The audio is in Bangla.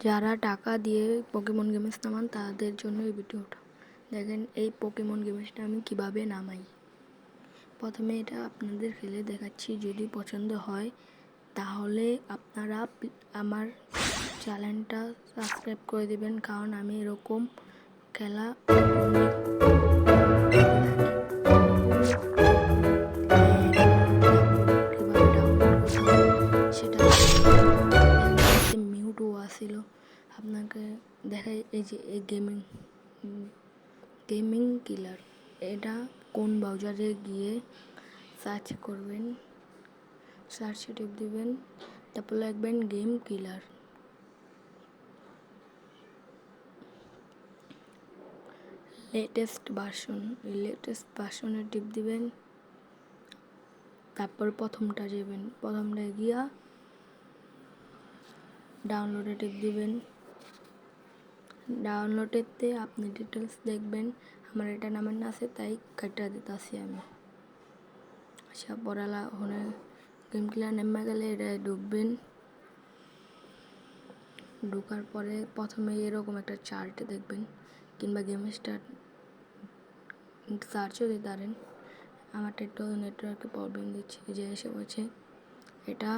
যারা টাকা দিয়ে পোকেমন গেমস নামান তাদের জন্য এই ভিডিওটা। দেখেন এই পোকেমন গেমসটা আমি কিভাবে নামাই। প্রথমে এটা আপনাদের খেলে দেখাচ্ছি, যদি পছন্দ হয় তাহলে আপনারা আমার চ্যানেলটা সাবস্ক্রাইব করে দেবেন, কারণ আমি এরকম খেলা সেটা মিউটও আসিল। আপনাকে দেখাই এই যে এই গেমিং কিলার, এটা কোন ব্রাউজারে গিয়ে সার্চ করবেন, সার্চে টিপ দিবেন, তারপর লিখবেন গেম কিলার। লেটেস্ট ভার্সনে টিপ দিবেন, তারপর প্রথমটা যাবেন, প্রথমটা গিয়া ডাউনলোডে টিপ দিবেন। ডাউনলোডেতে আপনি ডিটেলস দেখবেন, আমার এটা নামের না আছে তাই কাটা দিতেছি আমি। আচ্ছা পড়ালা ওখানে গেম কিলার নেমে গেলে এটা ঢুকবেন। ঢোকার পরে প্রথমে এরকম একটা চার্ট দেখবেন, কিংবা গেম স্টার্ট সার্চও দিতে পারেন। আমারটা একটু নেটওয়ার্কে প্রবলেম দিচ্ছে, যে এসে বলছে এটা